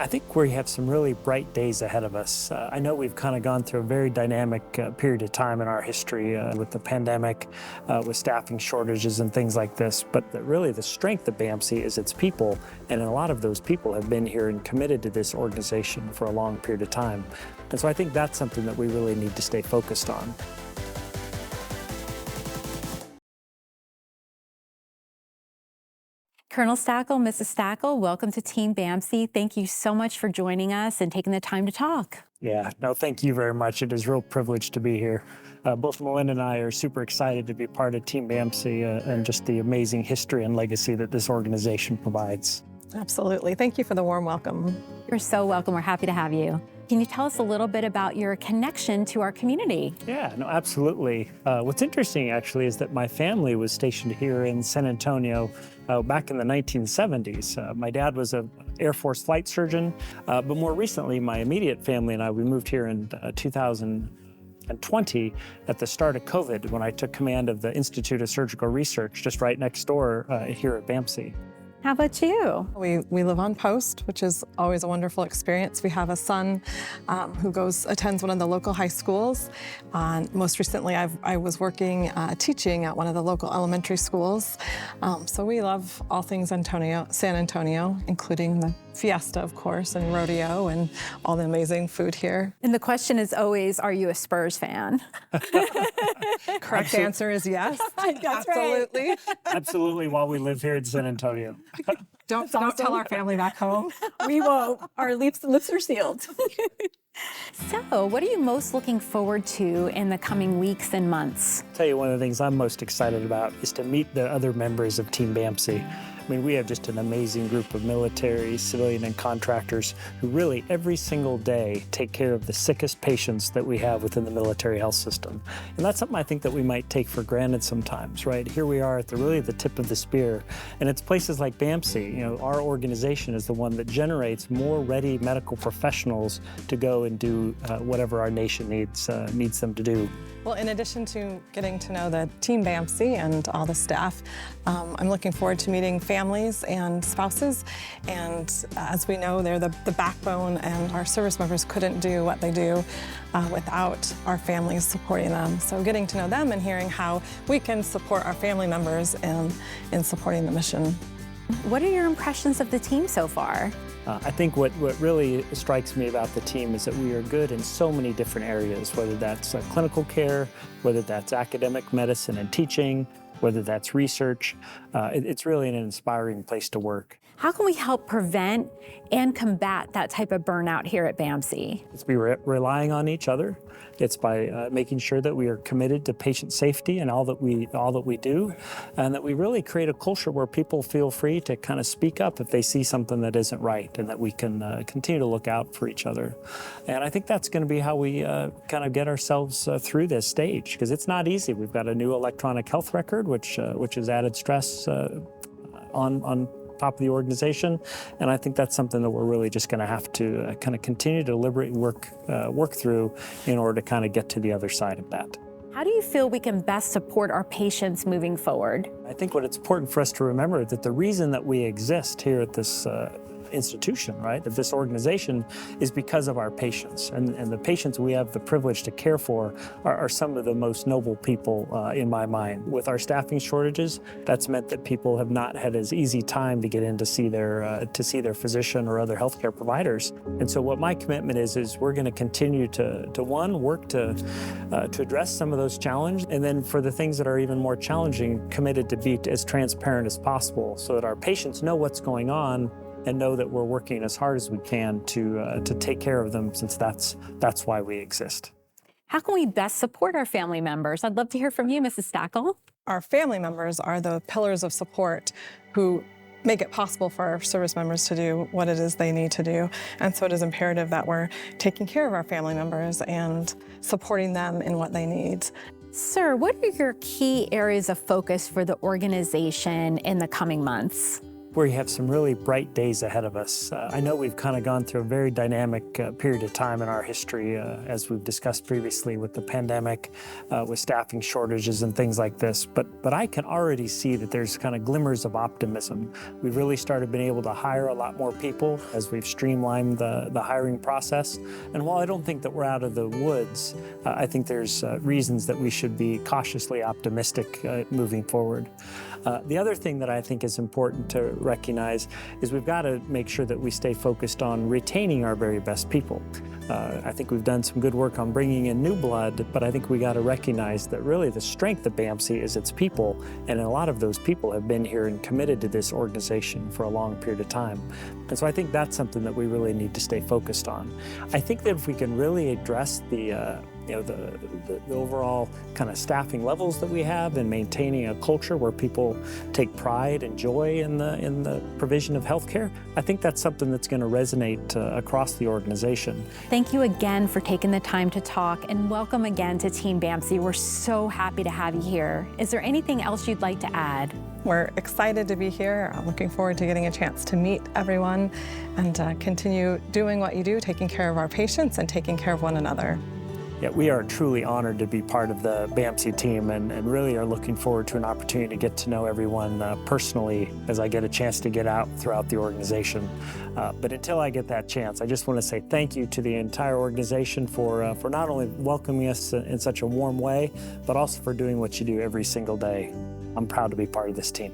I think we have some really bright days ahead of us. I know we've kind of gone through a very dynamic period of time in our history with the pandemic, with staffing shortages and things like this, but really the strength of BAMC is its people, and a lot of those people have been here and committed to this organization for a long period of time. And so I think that's something that we really need to stay focused on. Colonel Stackle, Mrs. Stackle, welcome to Team BAMC. Thank you so much for joining us and taking the time to talk. Yeah, no, thank you very much. It is a real privilege to be here. Both Melinda and I are super excited to be part of Team BAMC and just the amazing history and legacy that this organization provides. Absolutely. Thank you for the warm welcome. You're so welcome. We're happy to have you. Can you tell us a little bit about your connection to our community? Yeah, no, absolutely. What's interesting, actually, is that my family was stationed here in San Antonio back in the 1970s. My dad was an Air Force flight surgeon, but more recently, my immediate family and I, we moved here in 2020 at the start of COVID when I took command of the Institute of Surgical Research just right next door here at BAMC. How about you? We live on post, which is always a wonderful experience. We have a son who attends one of the local high schools. Most recently, I was working teaching at one of the local elementary schools. So we love all things San Antonio, including the fiesta, of course, and rodeo and all the amazing food here. And the question is always, are you a Spurs fan? Correct answer is yes. That's absolutely. Right. Absolutely, while we live here in San Antonio. Don't tell our family back home. We won't. Our lips are sealed. So, what are you most looking forward to in the coming weeks and months? I'll tell you, one of the things I'm most excited about is to meet the other members of Team BAMC. I mean, we have just an amazing group of military, civilian, and contractors who really every single day take care of the sickest patients that we have within the military health system. And that's something I think that we might take for granted sometimes, right? Here we are at the tip of the spear. And it's places like BAMC, you know, our organization is the one that generates more ready medical professionals to go and do whatever our nation needs them to do. Well, in addition to getting to know the Team BAMC and all the staff, I'm looking forward to meeting families and spouses. And as we know, they're the backbone, and our service members couldn't do what they do without our families supporting them. So getting to know them and hearing how we can support our family members in supporting the mission. What are your impressions of the team so far? I think what really strikes me about the team is that we are good in so many different areas, whether that's clinical care, whether that's academic medicine and teaching, whether that's research. It's really an inspiring place to work. How can we help prevent and combat that type of burnout here at BAMC? It's by relying on each other. It's by making sure that we are committed to patient safety and all that we do, and that we really create a culture where people feel free to kind of speak up if they see something that isn't right, and that we can continue to look out for each other. And I think that's going to be how we kind of get ourselves through this stage, because it's not easy. We've got a new electronic health record, which has added stress on top of the organization, and I think that's something that we're really just going to have to kind of continue to deliberately work through in order to kind of get to the other side of that. How do you feel we can best support our patients moving forward? I think what it's important for us to remember is that the reason that we exist here at this institution, right, of this organization, is because of our patients. And the patients we have the privilege to care for are some of the most noble people in my mind. With our staffing shortages, that's meant that people have not had as easy time to get in to see their physician or other healthcare providers. And so what my commitment is we're going to continue to work to address some of those challenges, and then for the things that are even more challenging, committed to be as transparent as possible so that our patients know what's going on and know that we're working as hard as we can to take care of them, since that's why we exist. How can we best support our family members? I'd love to hear from you, Mrs. Stackle. Our family members are the pillars of support who make it possible for our service members to do what it is they need to do. And so it is imperative that we're taking care of our family members and supporting them in what they need. Sir, what are your key areas of focus for the organization in the coming months? we have some really bright days ahead of us. I know we've kind of gone through a very dynamic period of time in our history, as we've discussed previously with the pandemic, with staffing shortages and things like this, but I can already see that there's kind of glimmers of optimism. We've really started being able to hire a lot more people as we've streamlined the hiring process. And while I don't think that we're out of the woods, I think there's reasons that we should be cautiously optimistic moving forward. The other thing that I think is important to recognize is we've got to make sure that we stay focused on retaining our very best people. I think we've done some good work on bringing in new blood, but I think we got to recognize that really the strength of BAMC is its people, and a lot of those people have been here and committed to this organization for a long period of time. And so I think that's something that we really need to stay focused on. I think that if we can really address the overall kind of staffing levels that we have and maintaining a culture where people take pride and joy in the provision of healthcare, I think that's something that's going to resonate across the organization. Thank you again for taking the time to talk, and welcome again to Team BAMC. We're so happy to have you here. Is there anything else you'd like to add? We're excited to be here. I'm looking forward to getting a chance to meet everyone and continue doing what you do, taking care of our patients and taking care of one another. Yeah, we are truly honored to be part of the BAMC team and really are looking forward to an opportunity to get to know everyone personally as I get a chance to get out throughout the organization. But until I get that chance, I just want to say thank you to the entire organization for not only welcoming us in such a warm way, but also for doing what you do every single day. I'm proud to be part of this team.